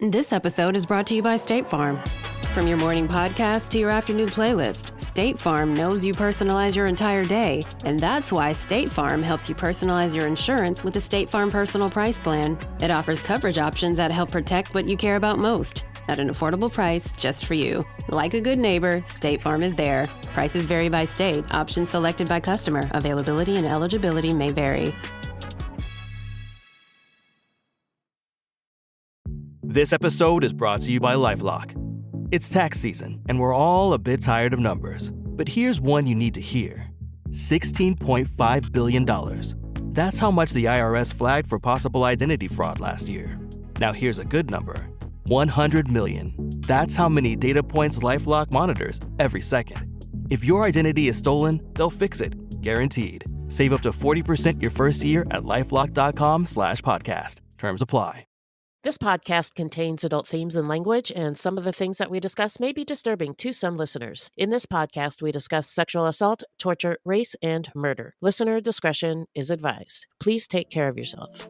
This episode is brought to you by State Farm. From your morning podcast to your afternoon playlist, State Farm knows you personalize your entire day, and that's why State Farm helps you personalize your insurance with the State Farm Personal Price Plan. It offers coverage options that help protect what you care about most at an affordable price just for you. Like a good neighbor, State Farm is there. Prices vary by state. Options selected by customer. Availability and eligibility may vary. This episode is brought to you by LifeLock. It's tax season, and we're all a bit tired of numbers. But here's one you need to hear. $16.5 billion. That's how much the IRS flagged for possible identity fraud last year. Now here's a good number. 100 million. That's how many data points LifeLock monitors every second. If your identity is stolen, they'll fix it, guaranteed. Save up to 40% your first year at LifeLock.com/podcast. Terms apply. This podcast contains adult themes and language, and some of the things that we discuss may be disturbing to some listeners. In this podcast, we discuss sexual assault, torture, race, and murder. Listener discretion is advised. Please take care of yourself.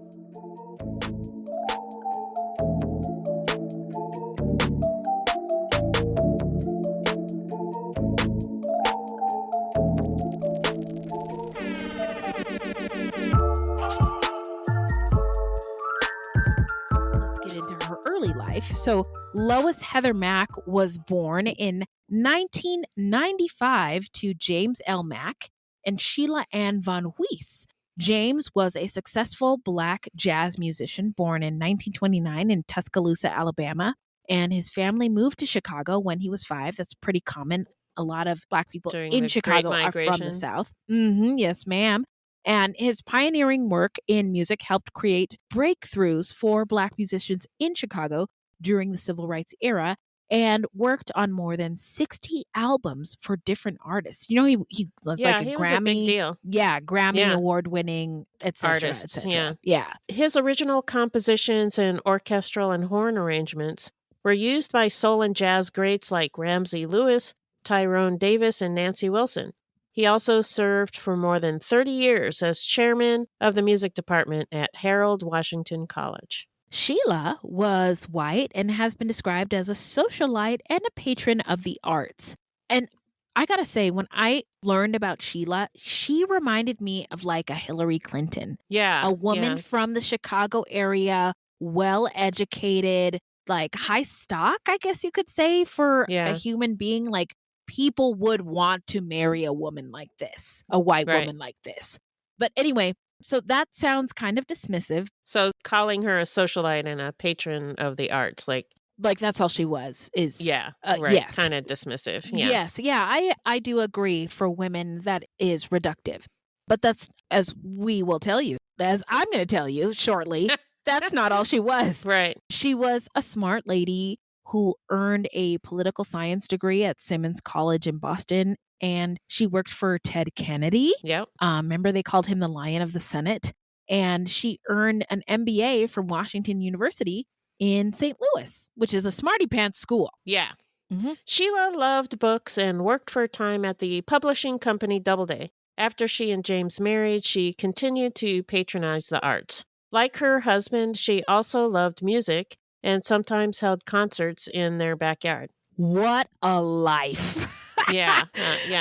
Life. So Lois Heather Mack was born in 1995 to James L. Mack and Sheila Ann Von Weiss. James was a successful Black jazz musician born in 1929 in Tuscaloosa, Alabama, and his family moved to Chicago when he was 5. That's pretty common. A lot of Black people in Chicago are from the South. Yes, ma'am. And his pioneering work in music helped create breakthroughs for Black musicians in Chicago during the Civil Rights era, and worked on more than 60 albums for different artists. You know, he was like a he Grammy, was a big deal. Grammy award-winning, etc. Artist. Yeah. His original compositions and orchestral and horn arrangements were used by soul and jazz greats like Ramsey Lewis, Tyrone Davis, and Nancy Wilson. He also served for more than 30 years as chairman of the music department at Harold Washington College. Sheila was white and has been described as a socialite and a patron of the arts. And I gotta say, when I learned about Sheila, she reminded me of like a Hillary Clinton. Yeah. A woman from the Chicago area, well-educated, like high stock, I guess you could say, for a human being. Like, people would want to marry a woman like this, a white woman like this. But anyway, so that sounds kind of dismissive. So calling her a socialite and a patron of the arts, like that's all she was, is yes, kind of dismissive. Yeah. Yes, yeah, I do agree. For women, that is reductive. But that's, as we will tell you, as I'm going to tell you shortly, that's not all she was. Right. She was a smart lady who earned a political science degree at Simmons College in Boston, and she worked for Ted Kennedy. Yep. Remember, they called him the Lion of the Senate. And she earned an MBA from Washington University in St. Louis, which is a smarty pants school. Yeah. Mm-hmm. Sheila loved books and worked for a time at the publishing company Doubleday. After she and James married, she continued to patronize the arts. Like her husband, she also loved music and sometimes held concerts in their backyard. What a life.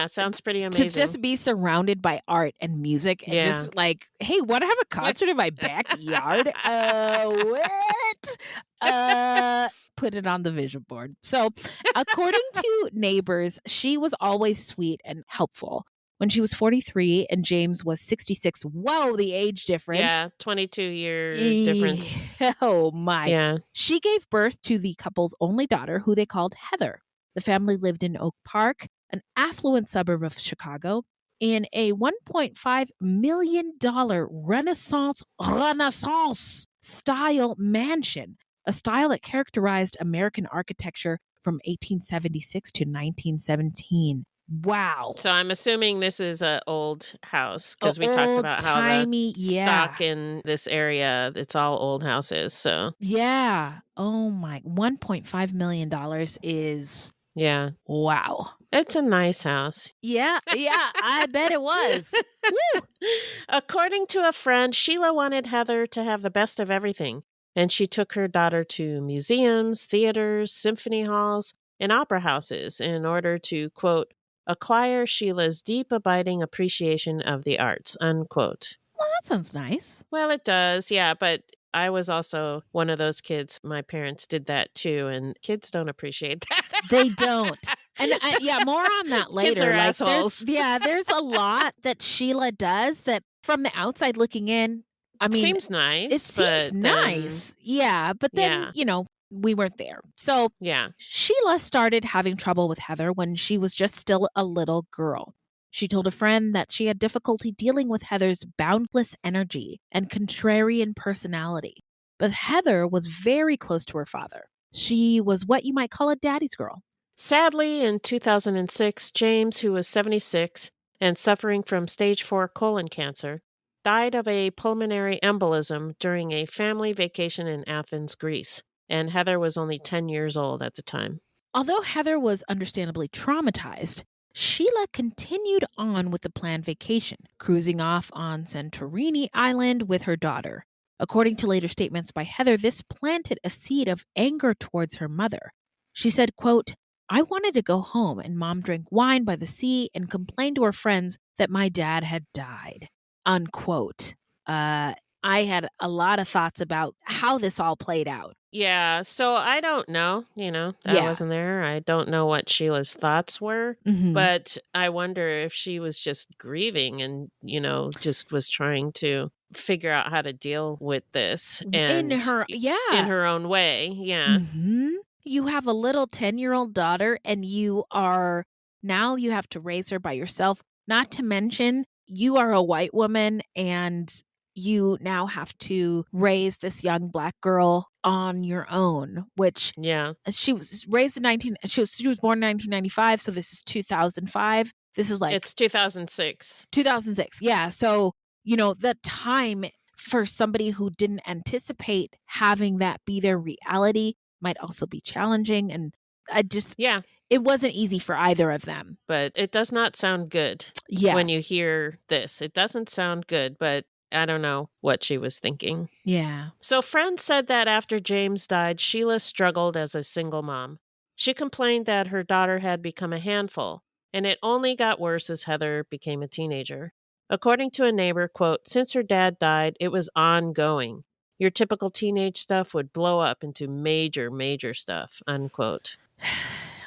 Sounds pretty amazing. To just be surrounded by art and music and just like, hey, want to have a concert in my backyard? What? Put it on the vision board. So, according to neighbors, she was always sweet and helpful. When she was 43 and James was 66, whoa, the age difference. Yeah, 22-year difference. Oh, my. Yeah. She gave birth to the couple's only daughter, who they called Heather. The family lived in Oak Park, an affluent suburb of Chicago, in a $1.5 million Renaissance style mansion, a style that characterized American architecture from 1876 to 1917. Wow. So I'm assuming this is an old house, because we talked about how the stock in this area, it's all old houses. So yeah. Oh my, $1.5 million is... Yeah. Wow. It's a nice house. Yeah, I bet it was. Woo! According to a friend, Sheila wanted Heather to have the best of everything. and she took her daughter to museums, theaters, symphony halls, and opera houses in order to, quote, acquire Sheila's deep, abiding appreciation of the arts, unquote. Well, that sounds nice. Well, it does, yeah, but I was also one of those kids. My parents did that too, and kids don't appreciate that. They don't. And more on that later. Kids are assholes. There's a lot that Sheila does that from the outside looking in, I mean, seems nice. It seems nice. Yeah, but then, we weren't there. So yeah, Sheila started having trouble with Heather when she was just still a little girl. She told a friend that she had difficulty dealing with Heather's boundless energy and contrarian personality. But Heather was very close to her father. She was what you might call a daddy's girl. Sadly, in 2006, James, who was 76 and suffering from stage 4 colon cancer, died of a pulmonary embolism during a family vacation in Athens, Greece. And Heather was only 10 years old at the time. Although Heather was understandably traumatized, Sheila continued on with the planned vacation, cruising off on Santorini Island with her daughter. According to later statements by Heather, this planted a seed of anger towards her mother. She said, quote, I wanted to go home, and Mom drank wine by the sea and complained to her friends that my dad had died, unquote. I had a lot of thoughts about how this all played out. Yeah, so I don't know, I wasn't there. I don't know what Sheila's thoughts were, but I wonder if she was just grieving and, just was trying to figure out how to deal with this. And in her own way, yeah. Mm-hmm. You have a little 10-year-old daughter and you have to raise her by yourself, not to mention you are a white woman and you now have to raise this young Black girl on your own, which she was raised in she was born in 1995, so this is 2005. This is it's 2006. 2006, yeah. So, the time for somebody who didn't anticipate having that be their reality might also be challenging. And it wasn't easy for either of them. But it does not sound good when you hear this. It doesn't sound good, but I don't know what she was thinking. Yeah. So friends said that after James died, Sheila struggled as a single mom. She complained that her daughter had become a handful, and it only got worse as Heather became a teenager. According to a neighbor, quote, since her dad died, it was ongoing. Your typical teenage stuff would blow up into major, major stuff, unquote.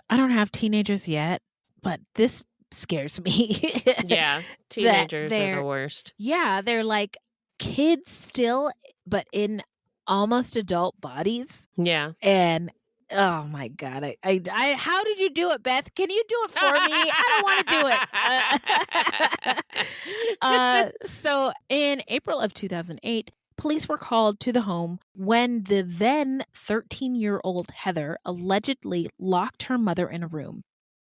I don't have teenagers yet, but this scares me. Yeah, teenagers are the worst. Yeah, they're like kids still, but in almost adult bodies. Yeah. And oh my God, I how did you do it, Beth? Can you do it for me? I don't want to do it. So in April of 2008, police were called to the home when the then 13-year-old Heather allegedly locked her mother in a room.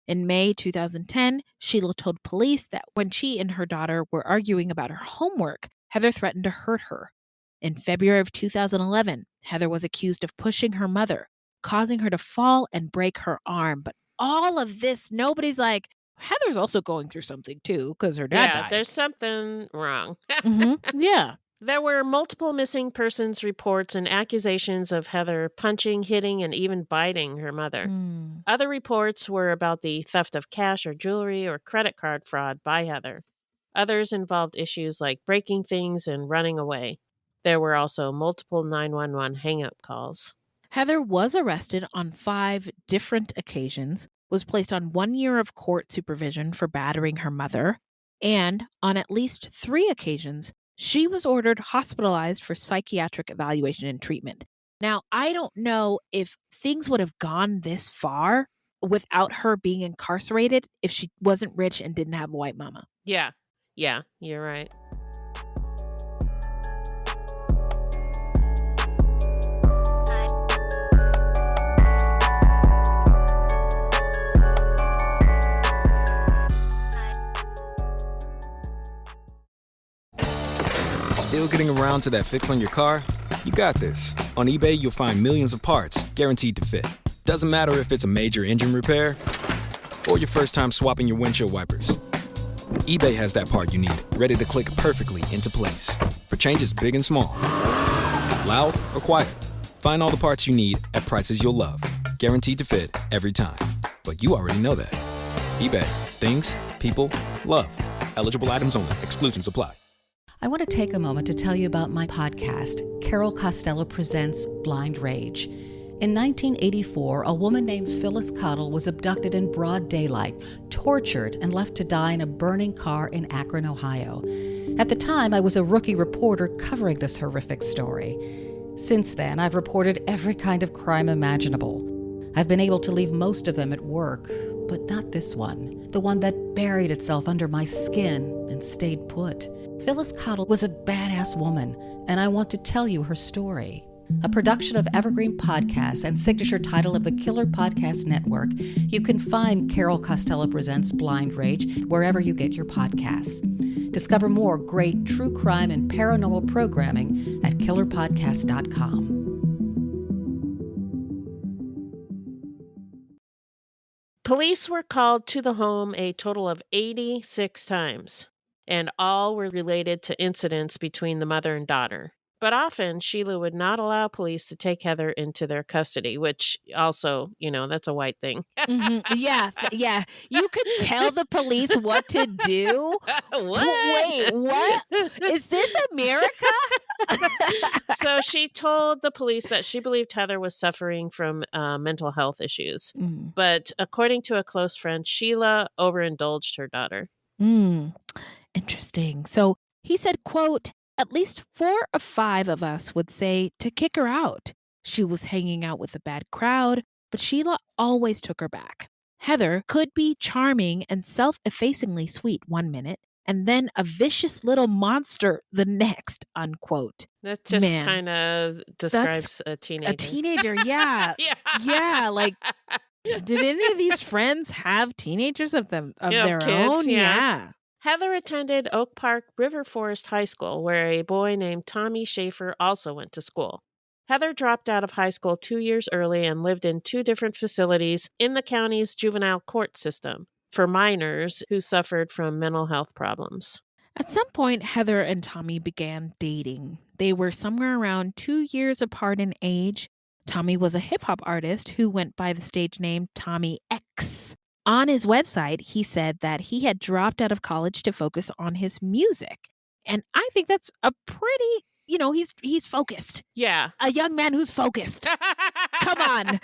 In May 2010, Sheila told police that when she and her daughter were arguing about her homework, Heather threatened to hurt her. In February of 2011, Heather was accused of pushing her mother, causing her to fall and break her arm. But all of this, nobody's like, Heather's also going through something too, because her dad died. Yeah, there's something wrong. Yeah. There were multiple missing persons reports and accusations of Heather punching, hitting, and even biting her mother. Other reports were about the theft of cash or jewelry or credit card fraud by Heather. Others involved issues like breaking things and running away. There were also multiple 911 hang-up calls. Heather was arrested on 5 different occasions, was placed on 1 year of court supervision for battering her mother, and on at least 3 occasions, she was ordered hospitalized for psychiatric evaluation and treatment. Now, I don't know if things would have gone this far without her being incarcerated if she wasn't rich and didn't have a white mama. Yeah, you're right. Still getting around to that fix on your car? You got this. On eBay, you'll find millions of parts guaranteed to fit. Doesn't matter if it's a major engine repair or your first time swapping your windshield wipers. eBay has that part you need, ready to click perfectly into place. For changes big and small. Loud or quiet. Find all the parts you need at prices you'll love. Guaranteed to fit every time. But you already know that. eBay. Things, people, love. Eligible items only. Exclusions apply. I want to take a moment to tell you about my podcast, Carol Costello Presents Blind Rage. In 1984, a woman named Phyllis Cottle was abducted in broad daylight, tortured, and left to die in a burning car in Akron, Ohio. At the time, I was a rookie reporter covering this horrific story. Since then, I've reported every kind of crime imaginable. I've been able to leave most of them at work, but not this one, the one that buried itself under my skin and stayed put. Phyllis Cottle was a badass woman, and I want to tell you her story. A production of Evergreen Podcasts and signature title of the Killer Podcast Network, you can find Carol Costello Presents Blind Rage wherever you get your podcasts. Discover more great true crime and paranormal programming at killerpodcast.com. Police were called to the home a total of 86 times, and all were related to incidents between the mother and daughter. But often, Sheila would not allow police to take Heather into their custody, which also, that's a white thing. Mm-hmm. Yeah. You could tell the police what to do. What? Wait, what? Is this America? So she told the police that she believed Heather was suffering from mental health issues. Mm. But according to a close friend, Sheila overindulged her daughter. Interesting. So he said, quote, "At least 4 or 5 of us would say to kick her out. She was hanging out with a bad crowd, but Sheila always took her back. Heather could be charming and self-effacingly sweet one minute, and then a vicious little monster the next," unquote. That just kind of describes a teenager. A teenager, yeah. Yeah, like, did any of these friends have teenagers of their kids, own? Yeah. Heather attended Oak Park River Forest High School, where a boy named Tommy Shaeffer also went to school. Heather dropped out of high school 2 years early and lived in 2 different facilities in the county's juvenile court system for minors who suffered from mental health problems. At some point, Heather and Tommy began dating. They were somewhere around 2 years apart in age. Tommy was a hip-hop artist who went by the stage name Tommy X. On his website, he said that he had dropped out of college to focus on his music. And I think that's a pretty, he's focused. Yeah. A young man who's focused. Come on.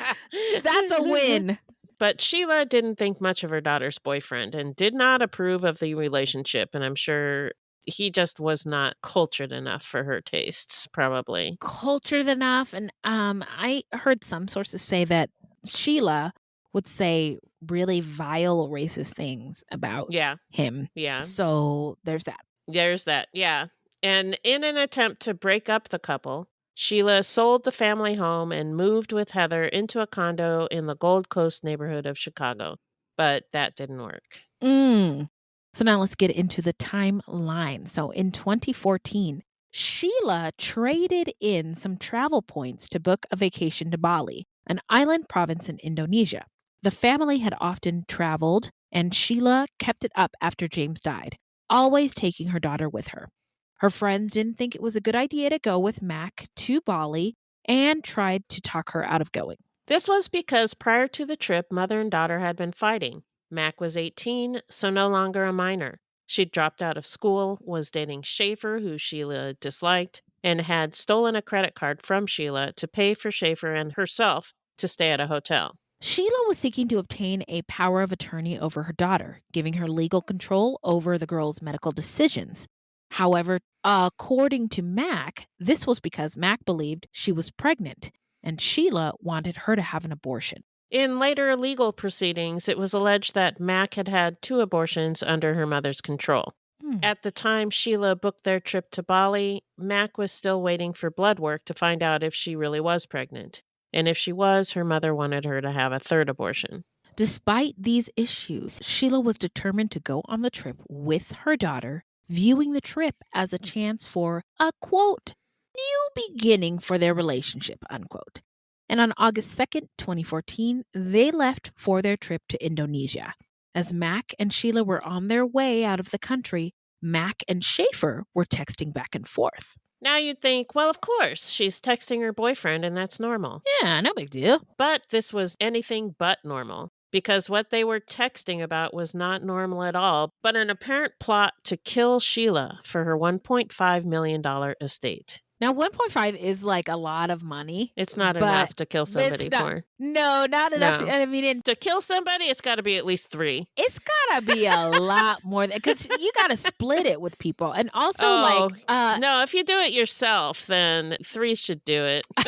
That's a win. But Sheila didn't think much of her daughter's boyfriend and did not approve of the relationship. And I'm sure he just was not cultured enough for her tastes, probably. Cultured enough. And I heard some sources say that Sheila would say really vile racist things about him. Yeah. So there's that. There's that. Yeah. And in an attempt to break up the couple, Sheila sold the family home and moved with Heather into a condo in the Gold Coast neighborhood of Chicago. But that didn't work. So now let's get into the timeline. So in 2014, Sheila traded in some travel points to book a vacation to Bali, an island province in Indonesia. The family had often traveled, and Sheila kept it up after James died, always taking her daughter with her. Her friends didn't think it was a good idea to go with Mac to Bali and tried to talk her out of going. This was because prior to the trip, mother and daughter had been fighting. Mac was 18, so no longer a minor. She'd dropped out of school, was dating Shaeffer, who Sheila disliked, and had stolen a credit card from Sheila to pay for Shaeffer and herself to stay at a hotel. Sheila was seeking to obtain a power of attorney over her daughter, giving her legal control over the girl's medical decisions. However, according to Mac, this was because Mac believed she was pregnant, and Sheila wanted her to have an abortion. In later legal proceedings, it was alleged that Mac had had 2 abortions under her mother's control. At the time Sheila booked their trip to Bali, Mac was still waiting for blood work to find out if she really was pregnant. And if she was, her mother wanted her to have a 3rd abortion. Despite these issues, Sheila was determined to go on the trip with her daughter, viewing the trip as a chance for a, quote, new beginning for their relationship, unquote. And on August 2nd, 2014, they left for their trip to Indonesia. As Mac and Sheila were on their way out of the country, Mac and Shaeffer were texting back and forth. Now you'd think, well, of course, she's texting her boyfriend and that's normal. Yeah, no big deal. But this was anything but normal, because what they were texting about was not normal at all, but an apparent plot to kill Sheila for her $1.5 million estate. Now, 1.5 is like a lot of money. It's not enough to kill somebody for. No, not enough. No. I mean, to kill somebody, it's got to be at least 3. It's got to be a lot more because you got to split it with people. And also, no, if you do it yourself, then 3 should do it. but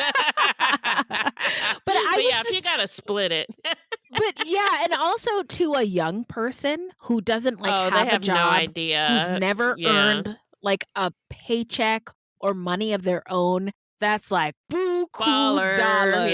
if you got to split it. But yeah, and also to a young person who doesn't have a job, no idea, who's never earned like a paycheck or money of their own, that's like buku dollars,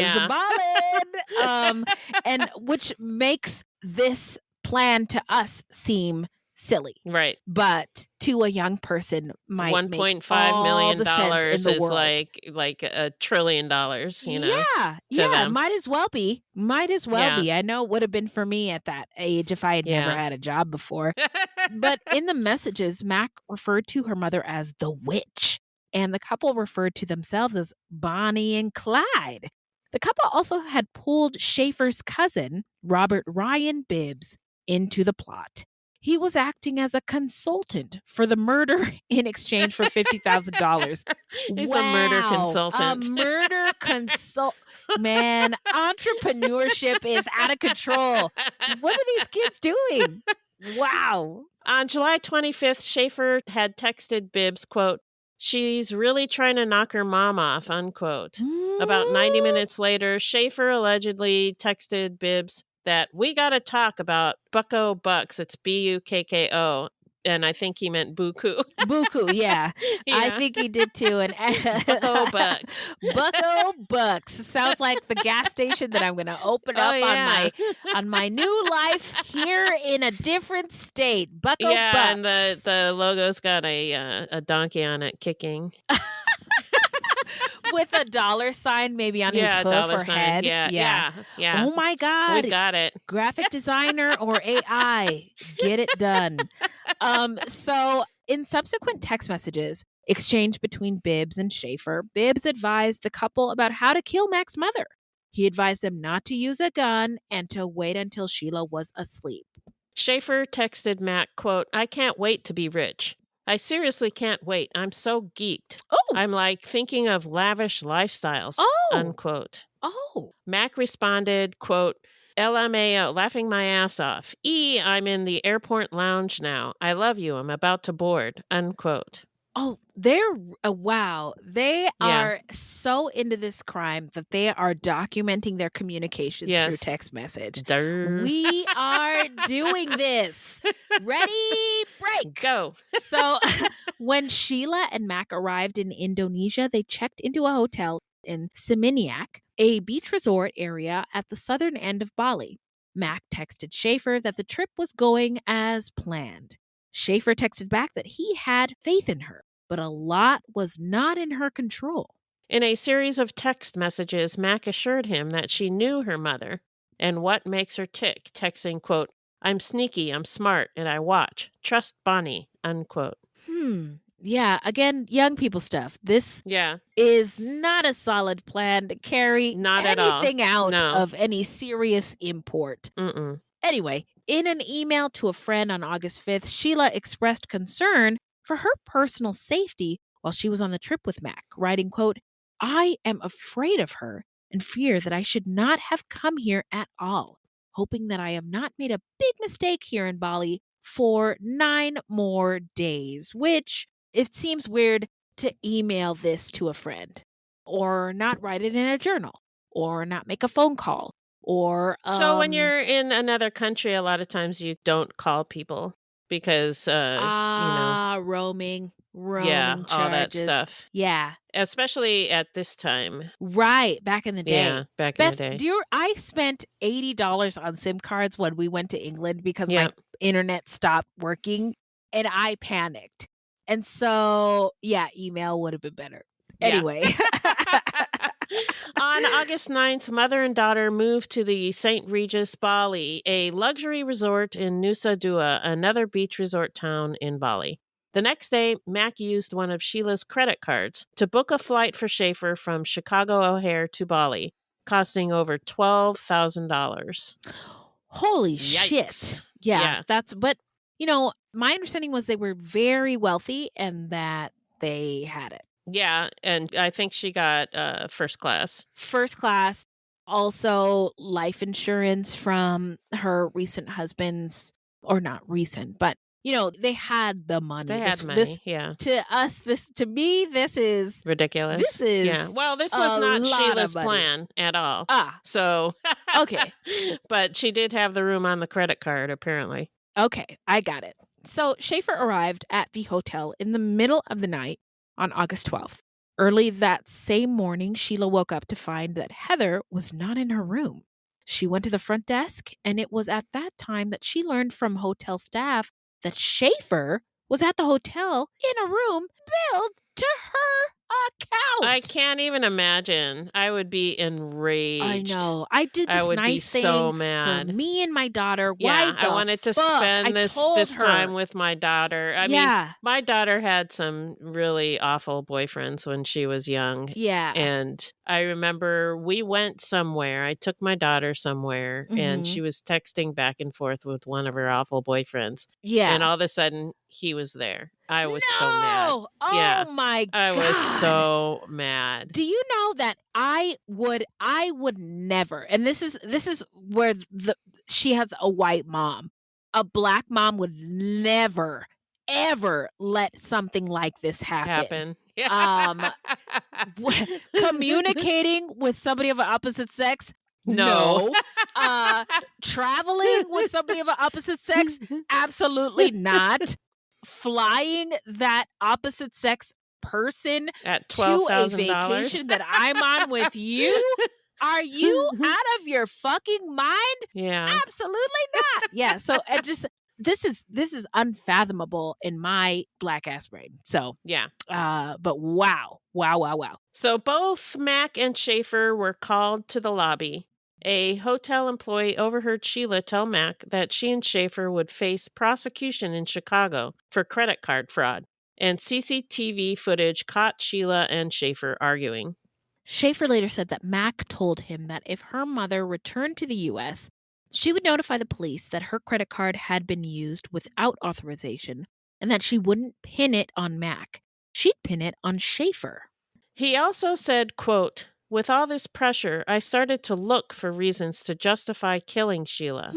ballin'. And which makes this plan to us seem silly, right? But to a young person, might $1.5 million is world. like $1 trillion. You know, yeah, might as well be. I know it would have been for me at that age if I had never had a job before. But in the messages, Mack referred to her mother as the witch. And the couple referred to themselves as Bonnie and Clyde. The couple also had pulled Shaeffer's cousin, Robert Ryan Bibbs, into the plot. He was acting as a consultant for the murder in exchange for $50,000. He's a murder consultant. A murder Man, entrepreneurship is out of control. What are these kids doing? Wow. On July 25th, Shaeffer had texted Bibbs, quote, "She's really trying to knock her mom off," unquote. About 90 minutes later, Shaeffer allegedly texted Bibbs that we got to talk about Bucko Bucks. It's Bukko. And I think he meant Buku. Buku, yeah. I think he did too. And Bucko Bucks. Bucko Bucks. Sounds like the gas station that I'm going to open up on my new life here in a different state. Bucko Bucks. Yeah, and the logo's got a donkey on it kicking. With a $sign maybe on his hoof or head. Yeah. Oh my God. We got it. Graphic designer or AI. Get it done. So in subsequent text messages exchanged between Bibbs and Shaeffer, Bibbs advised the couple about how to kill Mack's mother. He advised them not to use a gun and to wait until Sheila was asleep. Shaeffer texted Mack, quote, "I can't wait to be rich. I seriously can't wait. I'm so geeked. I'm like thinking of lavish lifestyles," unquote. Mack responded, quote, "LMAO, laughing my ass off. I'm in the airport lounge now. I love you. I'm about to board," unquote. Oh, wow. They are so into this crime that they are documenting their communications through text message. We are doing this. Ready, break. Go. So when Sheila and Mack arrived in Indonesia, they checked into a hotel in Seminyak, a beach resort area at the southern end of Bali. Mack texted Shaeffer that the trip was going as planned. Shaeffer texted back that he had faith in her, but a lot was not in her control. In a series of text messages, Mack assured him that she knew her mother and what makes her tick, texting, quote, "I'm sneaky, I'm smart, and I watch. Trust Bonnie," unquote. Yeah, again, young people stuff. This is not a solid plan to carry anything out of any serious import. Anyway, in an email to a friend on August 5th, Sheila expressed concern for her personal safety while she was on the trip with Mack, writing, quote, "I am afraid of her and fear that I should not have come here at all, hoping that I have not made a big mistake here in Bali for 9 more days," which it seems weird to email this to a friend or not write it in a journal or not make a phone call or... So when you're in another country, a lot of times you don't call people because, roaming charges. All that stuff. Yeah. Especially at this time. Right. Back in the day. Yeah, back in the day. I spent $80 on SIM cards when we went to England because my internet stopped working and I panicked. And so, email would have been better. Anyway. On August 9th, mother and daughter moved to the St. Regis Bali, a luxury resort in Nusa Dua, another beach resort town in Bali. The next day, Mack used one of Sheila's credit cards to book a flight for Shaeffer from Chicago O'Hare to Bali, costing over $12,000. Holy Yikes. shit. Yeah. But, my understanding was they were very wealthy and that they had it. Yeah, and I think she got first class. First class. Also, life insurance from her recent husband's, or not recent, but, they had the money. They had money, yeah. To me, this is ridiculous. This is yeah. Well, this was not Sheila's plan at all. So okay. But she did have the room on the credit card, apparently. Okay, I got it. So Shaeffer arrived at the hotel in the middle of the night on August 12th. Early that same morning, Sheila woke up to find that Heather was not in her room. She went to the front desk, and it was at that time that she learned from hotel staff that Shaeffer was at the hotel in a room billed to her account. I can't even imagine. I would be enraged. I know. I did this nice thing so mad. for me and my daughter. Yeah, I wanted to spend this time with my daughter. I mean, my daughter had some really awful boyfriends when she was young. Yeah. And I remember we went somewhere. I took my daughter somewhere, and she was texting back and forth with one of her awful boyfriends. Yeah. And all of a sudden, he was there. I was so mad. Oh my God. I was so mad. Do you know that I would never, and this is where she has a white mom. A black mom would never, ever let something like this happen. Communicating with somebody of an opposite sex? No. Traveling with somebody of an opposite sex? Absolutely not. Flying that opposite sex person at to a vacation that I'm on with you? Are you out of your fucking mind? Yeah. Absolutely not. Yeah. So this is unfathomable in my black ass brain. So yeah. But wow. So both Mack and Shaeffer were called to the lobby. A hotel employee overheard Sheila tell Mack that she and Shaeffer would face prosecution in Chicago for credit card fraud, and CCTV footage caught Sheila and Shaeffer arguing. Shaeffer later said that Mack told him that if her mother returned to the U.S., she would notify the police that her credit card had been used without authorization and that she wouldn't pin it on Mack. She'd pin it on Shaeffer. He also said, quote, "With all this pressure, I started to look for reasons to justify killing Sheila.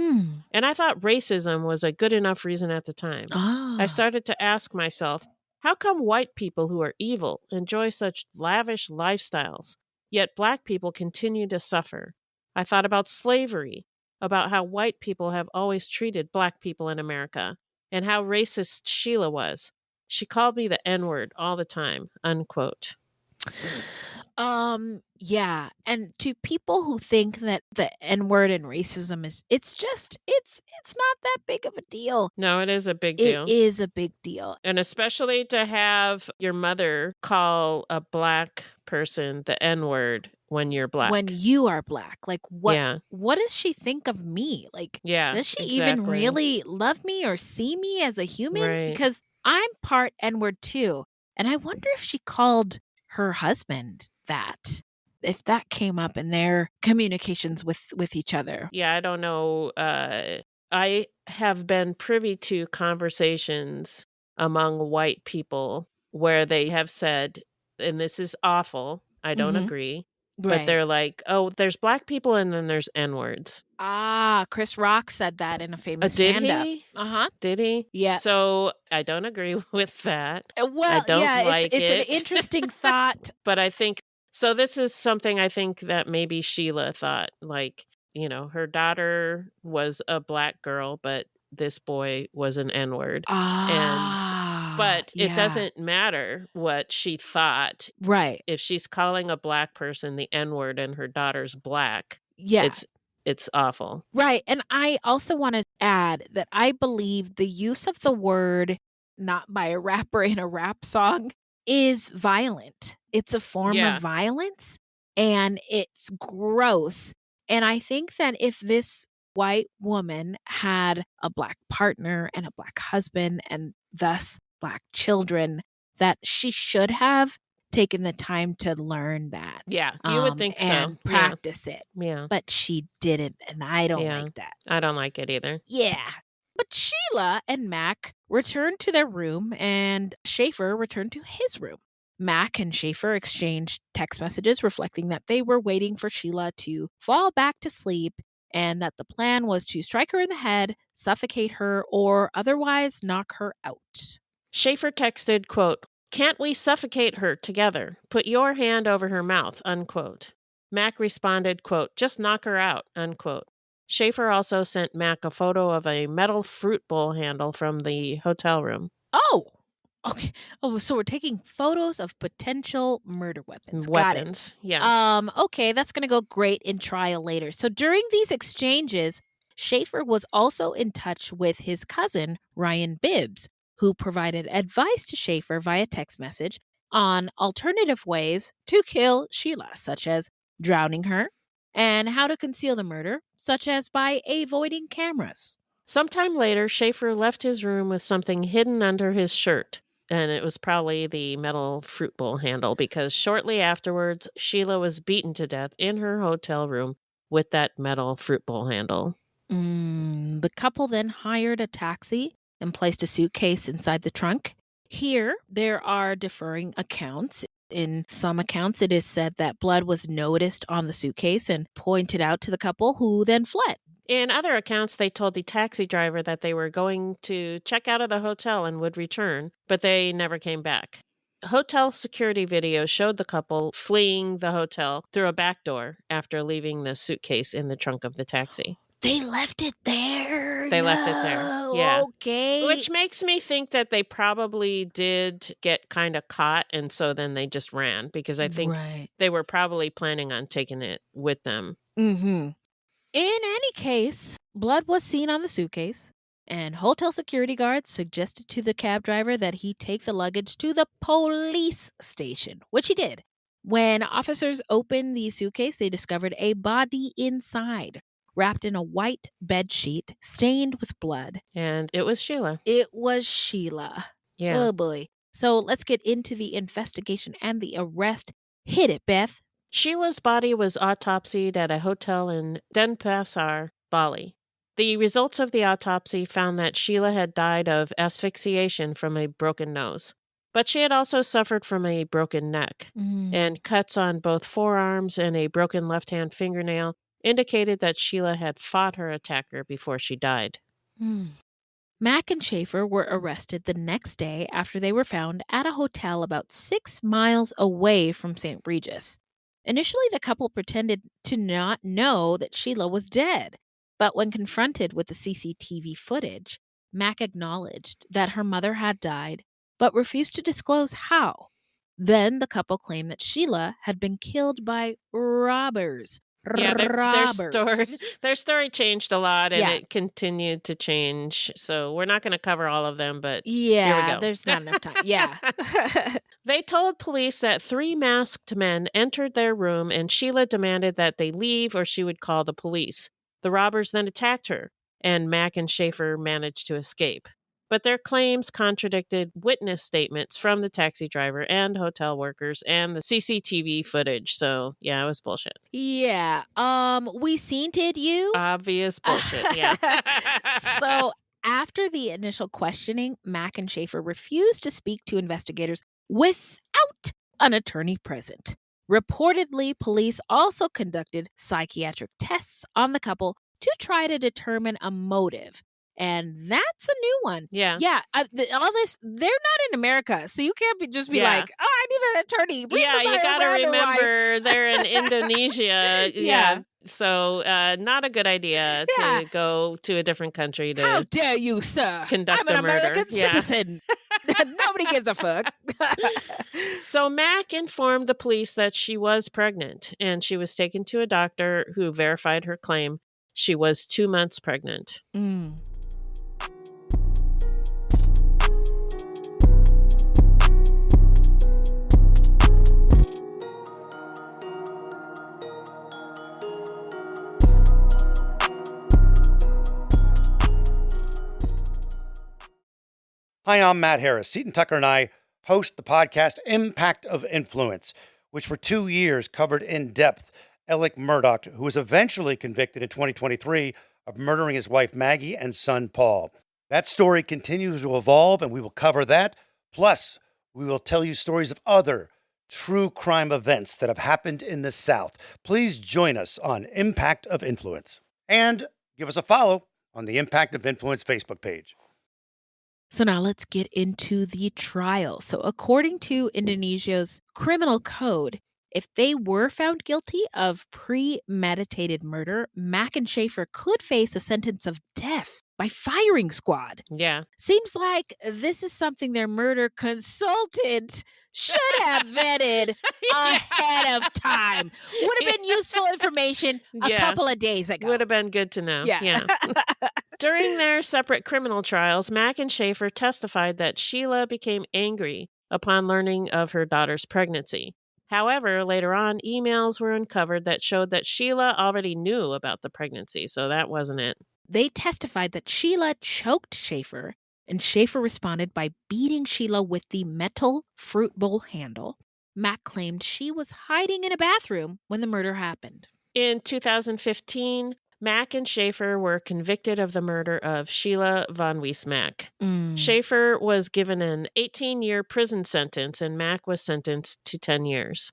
And I thought racism was a good enough reason at the time. I started to ask myself, how come white people who are evil enjoy such lavish lifestyles, yet black people continue to suffer? I thought about slavery, about how white people have always treated black people in America, and how racist Sheila was. She called me the N-word all the time," unquote. Yeah. And to people who think that the N-word and racism it's not that big of a deal. No, it is a big deal. It is a big deal. And especially to have your mother call a black person the N-word when you're black. When you are black. Like, what does she think of me? Like, does she even really love me or see me as a human? Right. Because I'm part N-word too. And I wonder if she called her husband that, if that came up in their communications with each other. Yeah, I don't know. I have been privy to conversations among white people where they have said, and this is awful, I don't agree, but they're like, oh, there's black people and then there's N-words. Chris Rock said that in a famous did stand-up. He? Uh-huh. Did he? Yeah. So I don't agree with that. Well, I don't like it's it. an interesting thought. But I think, so this is something I think that maybe Sheila thought, like, her daughter was a black girl, but this boy was an N-word. But it doesn't matter what she thought. Right. If she's calling a black person the N-word and her daughter's black, it's awful. Right. And I also want to add that I believe the use of the word not by a rapper in a rap song is violent. It's a form of violence and it's gross. And I think that if this white woman had a black partner and a black husband and thus Black children that she should have taken the time to learn that. Yeah, you would think and so. practice it. Yeah. But she didn't, and I don't Yeah. like that. I don't like it either. Yeah. But Sheila and Mac returned to their room, and Shaeffer returned to his room. Mac and Shaeffer exchanged text messages reflecting that they were waiting for Sheila to fall back to sleep and that the plan was to strike her in the head, suffocate her, or otherwise knock her out. Shaeffer texted, quote, "Can't we suffocate her together? Put your hand over her mouth," unquote. Mac responded, quote, "Just knock her out," unquote. Shaeffer also sent Mac a photo of a metal fruit bowl handle from the hotel room. Oh, okay. Oh, so we're taking photos of potential murder weapons. Got it. Weapons, yeah. Okay, that's going to go great in trial later. So during these exchanges, Shaeffer was also in touch with his cousin, Ryan Bibbs, who provided advice to Shaeffer via text message on alternative ways to kill Sheila, such as drowning her, and how to conceal the murder, such as by avoiding cameras. Sometime later, Shaeffer left his room with something hidden under his shirt, and it was probably the metal fruit bowl handle, because shortly afterwards, Sheila was beaten to death in her hotel room with that metal fruit bowl handle. The couple then hired a taxi and placed a suitcase inside the trunk. Here, there are differing accounts. In some accounts, it is said that blood was noticed on the suitcase and pointed out to the couple, who then fled. In other accounts, they told the taxi driver that they were going to check out of the hotel and would return, but they never came back. Hotel security video showed the couple fleeing the hotel through a back door after leaving the suitcase in the trunk of the taxi. They left it there. They left it there. Yeah. Okay. Which makes me think that they probably did get kind of caught, and so then they just ran, because I think they were probably planning on taking it with them. Mm-hmm. In any case, blood was seen on the suitcase, and hotel security guards suggested to the cab driver that he take the luggage to the police station, which he did. When officers opened the suitcase, they discovered a body inside, wrapped in a white bed sheet stained with blood. And it was Sheila. It was Sheila. Yeah. Oh, boy. So let's get into the investigation and the arrest. Hit it, Beth. Sheila's body was autopsied at a hotel in Denpasar, Bali. The results of the autopsy found that Sheila had died of asphyxiation from a broken nose. But she had also suffered from a broken neck, and cuts on both forearms and a broken left-hand fingernail indicated that Sheila had fought her attacker before she died. Mac and Shaeffer were arrested the next day after they were found at a hotel about 6 miles away from St. Regis. Initially, the couple pretended to not know that Sheila was dead, but when confronted with the CCTV footage, Mac acknowledged that her mother had died, but refused to disclose how. Then the couple claimed that Sheila had been killed by robbers. Yeah, their story changed a lot, and it continued to change. So we're not going to cover all of them, but here we go. There's not enough time. Yeah. They told police that 3 masked men entered their room, and Sheila demanded that they leave or she would call the police. The robbers then attacked her, and Mac and Shaeffer managed to escape. But their claims contradicted witness statements from the taxi driver and hotel workers and the CCTV footage. So, yeah, it was bullshit. Yeah. We seen it, you? Obvious bullshit, yeah. So, after the initial questioning, Mac and Shaeffer refused to speak to investigators without an attorney present. Reportedly, police also conducted psychiatric tests on the couple to try to determine a motive. And that's a new one. Yeah. Yeah. All this, they're not in America. So you can't just be like, oh, I need an attorney. You got to remember they're in Indonesia. Yeah. So not a good idea to go to a different country to... How dare you, sir? Conduct I'm an a murder. American citizen. Nobody gives a fuck. So Mac informed the police that she was pregnant, and she was taken to a doctor who verified her claim. She was 2 months pregnant. Hi, I'm Matt Harris. Seton Tucker and I host the podcast Impact of Influence, which for 2 years covered in depth Alec Murdaugh, who was eventually convicted in 2023 of murdering his wife Maggie and son Paul. That story continues to evolve, and we will cover that. Plus, we will tell you stories of other true crime events that have happened in the South. Please join us on Impact of Influence. And give us a follow on the Impact of Influence Facebook page. So now let's get into the trial. So according to Indonesia's criminal code, if they were found guilty of premeditated murder, Mack and Shaeffer could face a sentence of death by firing squad. Yeah. Seems like this is something their murder consultant should have vetted ahead of time. Would have been useful information a couple of days ago. Would have been good to know. Yeah. During their separate criminal trials, Mack and Shaeffer testified that Sheila became angry upon learning of her daughter's pregnancy. However, later on, emails were uncovered that showed that Sheila already knew about the pregnancy, so that wasn't it. They testified that Sheila choked Shaeffer, and Shaeffer responded by beating Sheila with the metal fruit bowl handle. Mack claimed she was hiding in a bathroom when the murder happened. In 2015, Mack and Shaeffer were convicted of the murder of Sheila von Mack. Shaeffer was given an 18-year prison sentence, and Mack was sentenced to 10 years.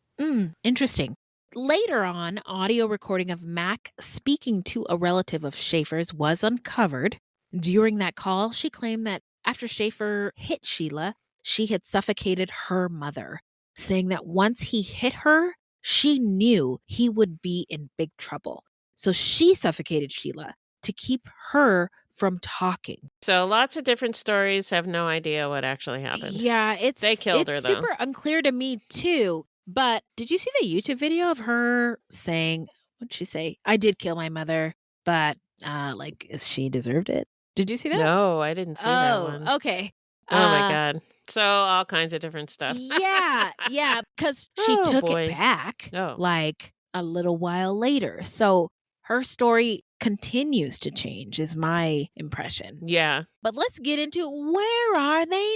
Interesting. Later on, audio recording of Mack speaking to a relative of Shaeffer's was uncovered. During that call, she claimed that after Shaeffer hit Sheila, she had suffocated her mother, saying that once he hit her, she knew he would be in big trouble. So she suffocated Sheila to keep her from talking. So lots of different stories, have no idea what actually happened. Yeah, they killed her, though. It's super unclear to me, too. But did you see the YouTube video of her saying, what'd she say? I did kill my mother, but she deserved it. Did you see that? No, I didn't see that one. Okay. Oh, my God. So all kinds of different stuff. Yeah, because she took it back like a little while later. So her story continues to change is my impression. Yeah. But let's get into where are they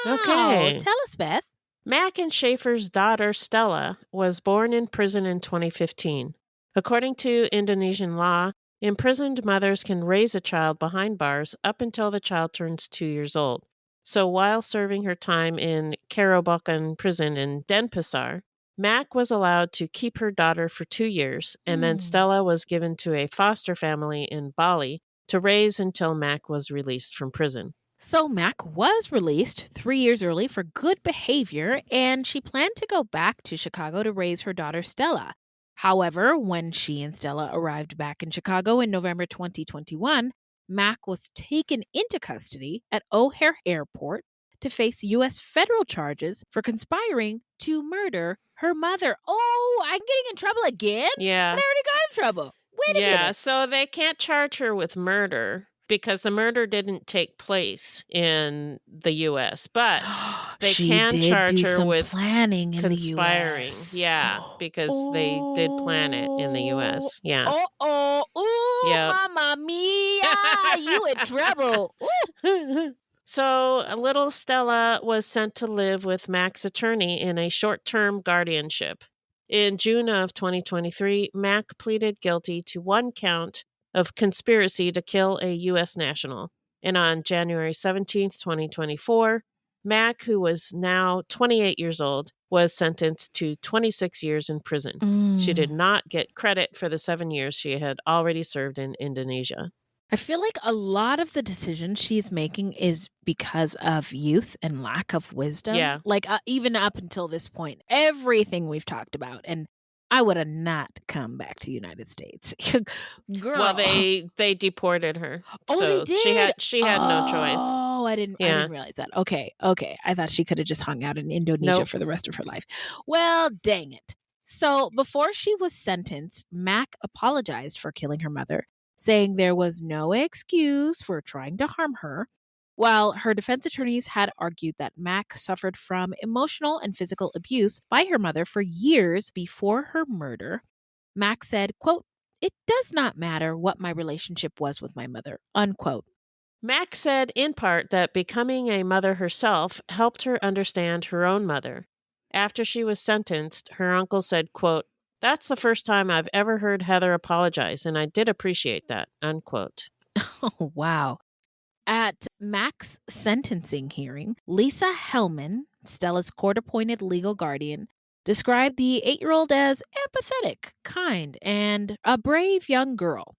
now? Okay. Tell us, Beth. Mack and Shaeffer's daughter, Stella, was born in prison in 2015. According to Indonesian law, imprisoned mothers can raise a child behind bars up until the child turns 2 years old. So while serving her time in Karobokan prison in Denpasar, Mack was allowed to keep her daughter for 2 years, and then Stella was given to a foster family in Bali to raise until Mack was released from prison. So Mack was released 3 years early for good behavior, and she planned to go back to Chicago to raise her daughter Stella. However, when she and Stella arrived back in Chicago in November 2021, Mack was taken into custody at O'Hare Airport to face U.S. federal charges for conspiring to murder her mother. Oh, I'm getting in trouble again? Yeah. But I already got in trouble. Wait a minute. Yeah, so they can't charge her with murder because the murder didn't take place in the U.S., but they can charge her with planning in conspiring. The U.S. Yeah, because they did plan it in the U.S. Yeah. Ooh, Mamma mia, you in trouble. So little Stella was sent to live with Mack's attorney in a short-term guardianship. In June of 2023, Mack pleaded guilty to 1 count of conspiracy to kill a U.S. national. And on January 17th, 2024, Mack, who was now 28 years old, was sentenced to 26 years in prison. She did not get credit for the 7 years she had already served in Indonesia. I feel like a lot of the decisions she's making is because of youth and lack of wisdom. Yeah. Like even up until this point, everything we've talked about. And I would have not come back to the United States. Girl. Well, they deported her. Oh, so they did? She had no choice. Oh, I didn't realize that. Okay. I thought she could have just hung out in Indonesia for the rest of her life. Well, dang it. So before she was sentenced, Mack apologized for killing her mother, saying there was no excuse for trying to harm her, while her defense attorneys had argued that Mack suffered from emotional and physical abuse by her mother for years before her murder. Mack said, quote, "It does not matter what my relationship was with my mother," unquote. Mack said in part that becoming a mother herself helped her understand her own mother. After she was sentenced, her uncle said, quote, "That's the first time I've ever heard Heather apologize, and I did appreciate that," unquote. Oh, wow. At Mack's sentencing hearing, Lisa Hellman, Stella's court-appointed legal guardian, described the 8-year-old as empathetic, kind, and a brave young girl.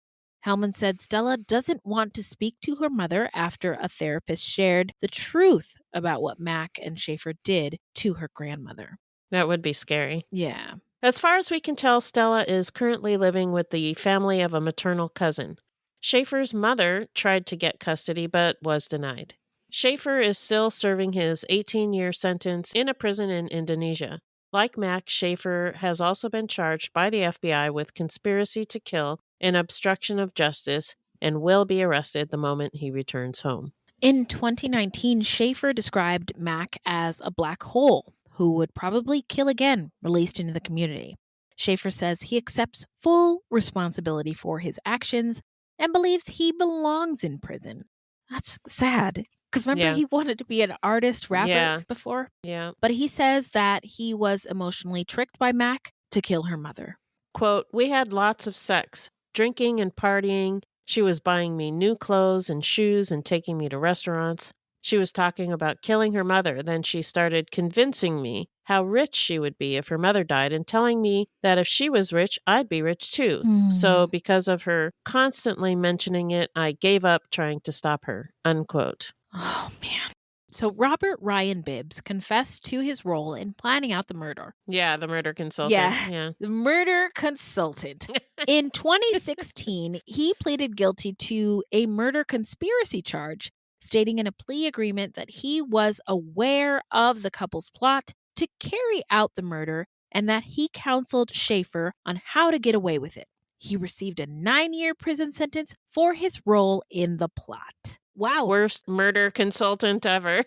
Hellman said Stella doesn't want to speak to her mother after a therapist shared the truth about what Mack and Shaeffer did to her grandmother. That would be scary. Yeah. As far as we can tell, Stella is currently living with the family of a maternal cousin. Shaeffer's mother tried to get custody but was denied. Shaeffer is still serving his 18-year sentence in a prison in Indonesia. Like Mack, Shaeffer has also been charged by the FBI with conspiracy to kill and obstruction of justice and will be arrested the moment he returns home. In 2019, Shaeffer described Mack as a black hole who would probably kill again, released into the community. Shaeffer says he accepts full responsibility for his actions and believes he belongs in prison. That's sad. Because remember, he wanted to be an artist rapper before? Yeah. But he says that he was emotionally tricked by Mack to kill her mother. Quote, "We had lots of sex, drinking and partying. She was buying me new clothes and shoes and taking me to restaurants. She was talking about killing her mother. Then she started convincing me how rich she would be if her mother died and telling me that if she was rich, I'd be rich too. So because of her constantly mentioning it, I gave up trying to stop her," unquote. Oh, man. So Robert Ryan Bibbs confessed to his role in planning out the murder. Yeah, the murder consultant. Yeah. The murder consultant. In 2016, he pleaded guilty to a murder conspiracy charge, stating in a plea agreement that he was aware of the couple's plot to carry out the murder and that he counseled Shaeffer on how to get away with it. He received a 9-year prison sentence for his role in the plot. Wow. Worst murder consultant ever.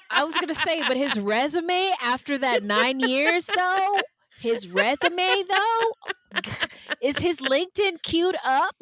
I was going to say, but his resume after that 9 years, though, is his LinkedIn queued up?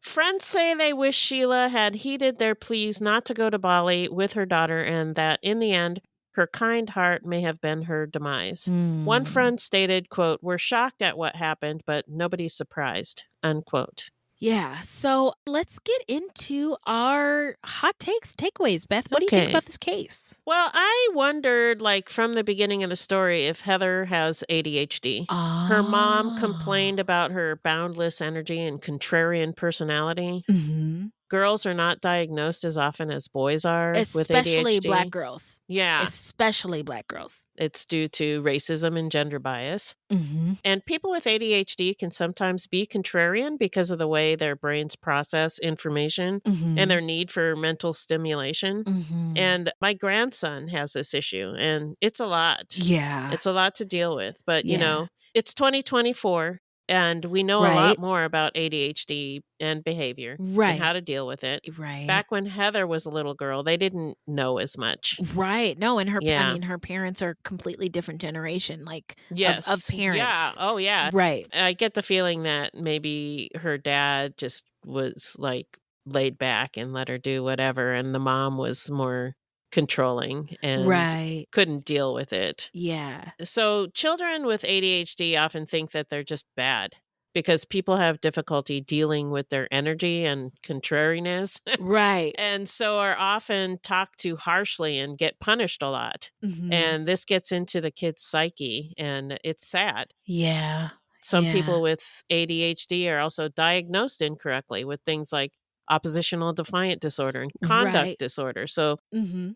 Friends say they wish Sheila had heeded their pleas not to go to Bali with her daughter and that in the end, her kind heart may have been her demise. One friend stated, quote, "We're shocked at what happened, but nobody's surprised," unquote. Yeah, so let's get into our hot takeaways. Beth, what do you think about this case? Well, I wondered, from the beginning of the story, if Heather has ADHD. Her mom complained about her boundless energy and contrarian personality. Mm-hmm. Girls are not diagnosed as often as boys are with ADHD. Especially black girls. Yeah. Especially black girls. It's due to racism and gender bias. Mm-hmm. And people with ADHD can sometimes be contrarian because of the way their brains process information and their need for mental stimulation. And my grandson has this issue, and it's a lot. Yeah. It's a lot to deal with. But, you know, it's 2024. And we know a lot more about ADHD and behavior and how to deal with it. Back when Heather was a little girl, they didn't know as much. Right. No, and her parents are completely different generation, of parents. Yeah. Oh, yeah. Right. I get the feeling that maybe her dad just was laid back and let her do whatever. And the mom was more controlling and couldn't deal with it. Yeah. So children with ADHD often think that they're just bad because people have difficulty dealing with their energy and contrariness. Right. And so are often talked to harshly and get punished a lot. And this gets into the kid's psyche, and it's sad. Yeah. Some people with ADHD are also diagnosed incorrectly with things like oppositional defiant disorder and conduct disorder. So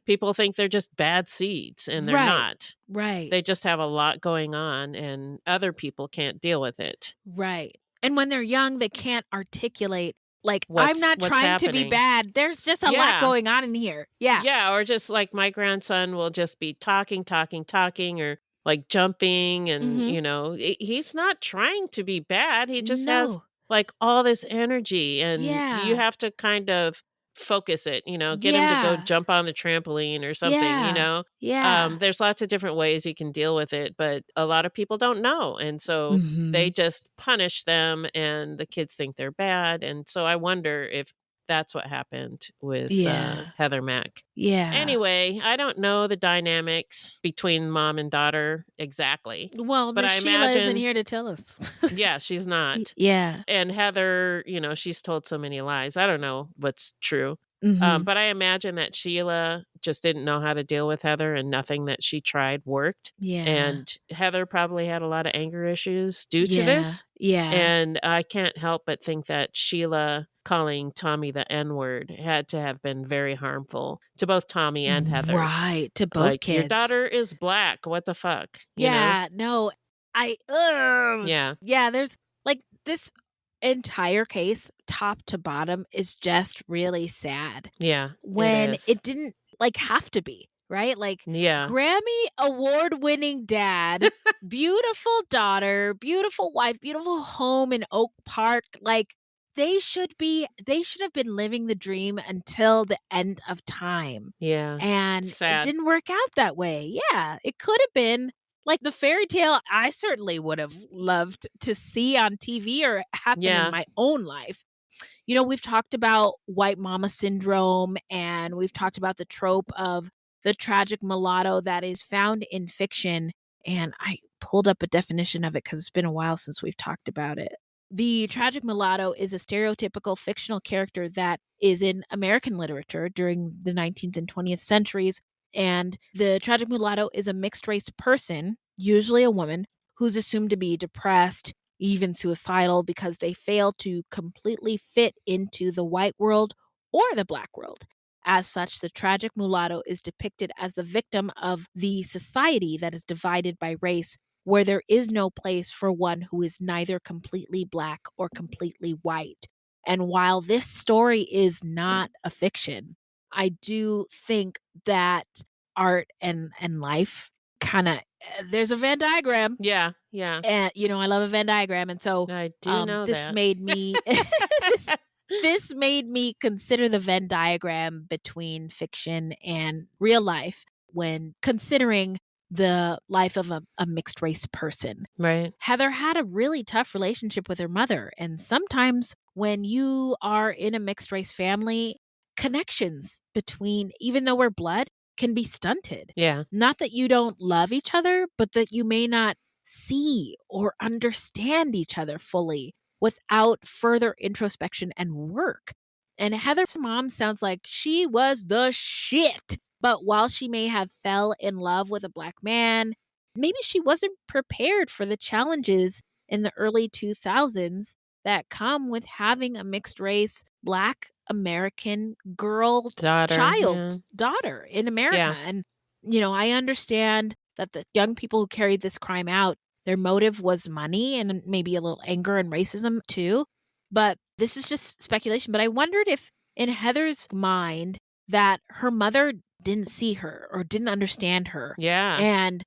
people think they're just bad seeds, and they're not. Right. They just have a lot going on, and other people can't deal with it. Right. And when they're young, they can't articulate, I'm not trying to be bad. There's just a lot going on in here. Yeah. Yeah. Or just my grandson will just be talking, or jumping. And, he's not trying to be bad. He just has all this energy, and you have to kind of focus it, get him to go jump on the trampoline or something, there's lots of different ways you can deal with it, but a lot of people don't know. And so they just punish them, and the kids think they're bad. And so I wonder if that's what happened with Yeah. Heather Mack. Yeah. Anyway, I don't know the dynamics between mom and daughter exactly. Well, but Miss I Sheila isn't imagine- here to tell us. Yeah, she's not. Yeah. And Heather, she's told so many lies. I don't know what's true. Mhm. But I imagine that Sheila just didn't know how to deal with Heather, and nothing that she tried worked. Yeah. And Heather probably had a lot of anger issues due to this. Yeah. And I can't help but think that Sheila calling Tommy the N-word had to have been very harmful to both Tommy and Heather. Right. To both Like, kids. your daughter is black. What the fuck? You know? Yeah. No. Yeah. Yeah. There's like this entire case, top to bottom, is just really sad. Yeah. When is. it didn't like have to be, right? Like Yeah. Grammy award-winning dad, beautiful daughter, beautiful wife, beautiful home in Oak Park. Like they should have been living the dream until the end of time. Yeah. And Sad. it didn't work out that way. Yeah. It could have been like the fairy tale I certainly would have loved to see on TV or happen in my own life. We've talked about white mama syndrome, and we've talked about the trope of the tragic mulatto that is found in fiction. And I pulled up a definition of it because it's been a while since we've talked about it. The tragic mulatto is a stereotypical fictional character that is in American literature during the 19th and 20th centuries. And the tragic mulatto is a mixed race person, usually a woman, who's assumed to be depressed, even suicidal, because they fail to completely fit into the white world or the black world. As such, the tragic mulatto is depicted as the victim of the society that is divided by race, where there is no place for one who is neither completely black or completely white. And while this story is not a fiction, I do think that art and life kind of, there's a Venn diagram. Yeah. Yeah. And, I love a Venn diagram. And so I do know this that. made me, this made me consider the Venn diagram between fiction and real life when considering the life of a mixed race person. Right. Heather had a really tough relationship with her mother. And sometimes when you are in a mixed race family, connections between, even though we're blood, can be stunted. Yeah. Not that you don't love each other, but that you may not see or understand each other fully without further introspection and work. And Heather's mom sounds like she was the shit. But while she may have fell in love with a black man, maybe she wasn't prepared for the challenges in the early 2000s that come with having a mixed race black American girl daughter in America. Yeah. And, I understand that the young people who carried this crime out, their motive was money and maybe a little anger and racism too. But this is just speculation. But I wondered if in Heather's mind that her mother didn't see her or didn't understand her. Yeah. And,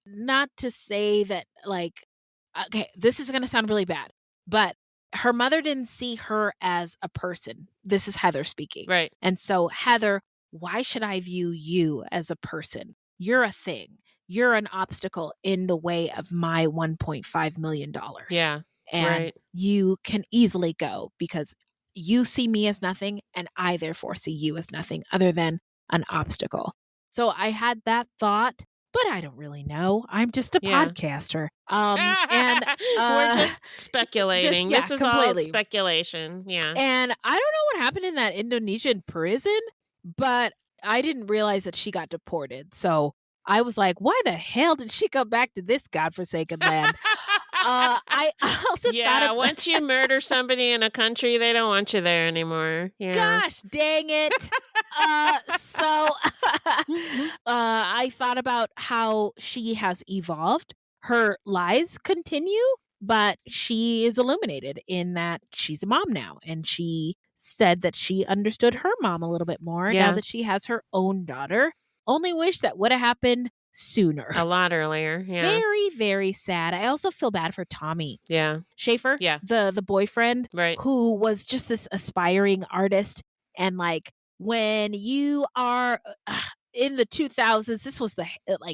not to say that okay, this is going to sound really bad, but her mother didn't see her as a person. This is Heather speaking. Right. And so, Heather, why should I view you as a person? You're a thing. You're an obstacle in the way of my $1.5 million. Yeah. And you can easily go because you see me as nothing and I therefore see you as nothing other than an obstacle. So I had that thought, but I don't really know. I'm just a podcaster. And we're just speculating. This is completely all speculation. Yeah. And I don't know what happened in that Indonesian prison, but I didn't realize that she got deported. So I was like, why the hell did she come back to this godforsaken land? I also thought about, once you murder somebody in a country, they don't want you there anymore. Yeah. Gosh, dang it. I thought about how she has evolved. Her lies continue, but she is illuminated in that she's a mom now. And she said that she understood her mom a little bit more now that she has her own daughter. Only wish that would have happened sooner. A lot earlier. Yeah. Very, very sad. I also feel bad for Tommy. Yeah. Shaeffer, the boyfriend, who was just this aspiring artist. And when you are in the 2000s, this was the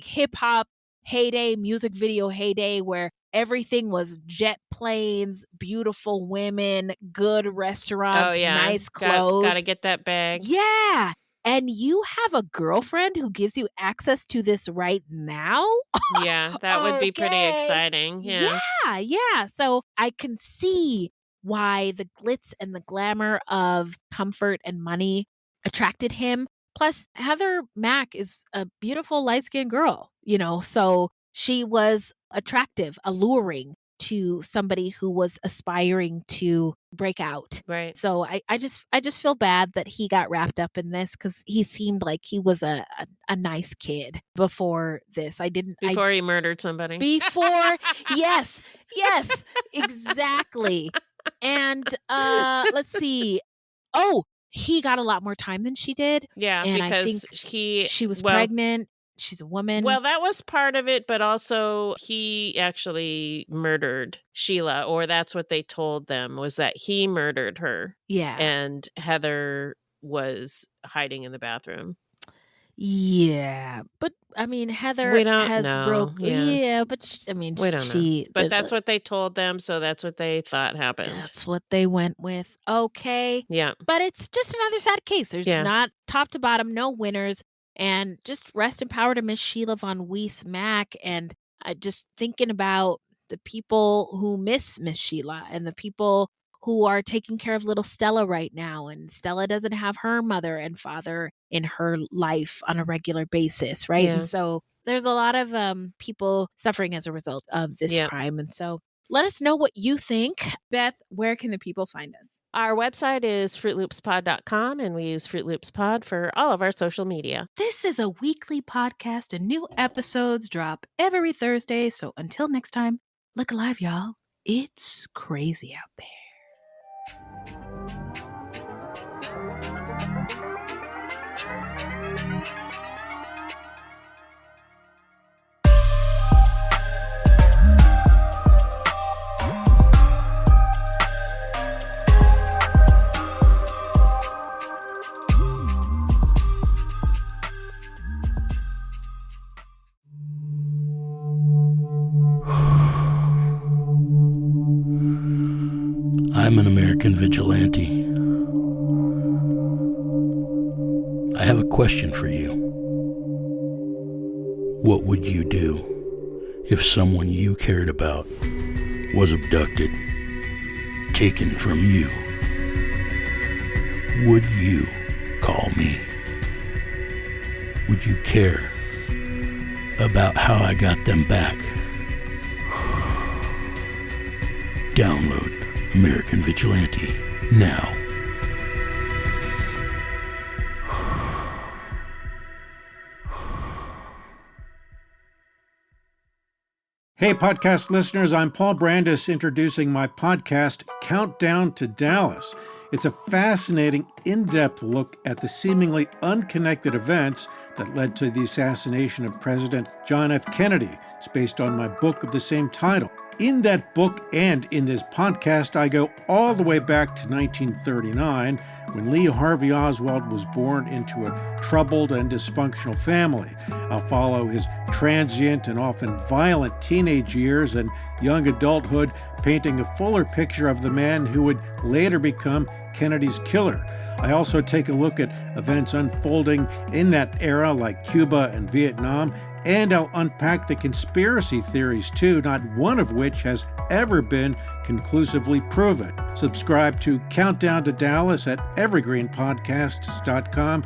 hip hop, heyday, music video heyday, where everything was jet planes, beautiful women, good restaurants, nice clothes. Gotta get that bag. Yeah. And you have a girlfriend who gives you access to this right now? Yeah, that would be pretty exciting. Yeah. Yeah. So I can see why the glitz and the glamour of comfort and money attracted him. Plus, Heather Mack is a beautiful light-skinned girl, so she was attractive, alluring to somebody who was aspiring to break out. Right. So I just feel bad that he got wrapped up in this, because he seemed like he was a nice kid before this. Before he murdered somebody. Yes, exactly. And let's see. Oh, he got a lot more time than she did. Yeah, and because I think she was pregnant. She's a woman. Well, that was part of it, but also he actually murdered Sheila, or that's what they told them, was that he murdered her. Yeah. And Heather was hiding in the bathroom. Yeah, but I mean, Heather We don't has know. broke. Yeah. But We don't know. But that's what they told them, so that's what they thought happened. That's what they went with. Okay. Yeah. But it's just another sad case. There's not top to bottom, no winners. And just rest in power to Miss Sheila Von Weiss Mack. And just thinking about the people who miss Miss Sheila and the people who are taking care of little Stella right now. And Stella doesn't have her mother and father in her life on a regular basis, right? Yeah. And so there's a lot of people suffering as a result of this crime. And so let us know what you think. Beth, where can the people find us? Our website is fruitloopspod.com, and we use Fruit Loops Pod for all of our social media. This is a weekly podcast, and new episodes drop every Thursday. So until next time, look alive, y'all. It's crazy out there. I'm an American vigilante. I have a question for you. What would you do if someone you cared about was abducted, taken from you? Would you call me? Would you care about how I got them back? Download American Vigilante now. Hey, podcast listeners, I'm Paul Brandis introducing my podcast, Countdown to Dallas. It's a fascinating, in-depth look at the seemingly unconnected events that led to the assassination of President John F. Kennedy. It's based on my book of the same title. In that book and in this podcast, I go all the way back to 1939, when Lee Harvey Oswald was born into a troubled and dysfunctional family. I'll follow his transient and often violent teenage years and young adulthood, painting a fuller picture of the man who would later become Kennedy's killer. I also take a look at events unfolding in that era, like Cuba and Vietnam, and I'll unpack the conspiracy theories too, not one of which has ever been conclusively proven. Subscribe to Countdown to Dallas at evergreenpodcasts.com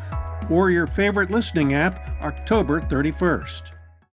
or your favorite listening app, October 31st.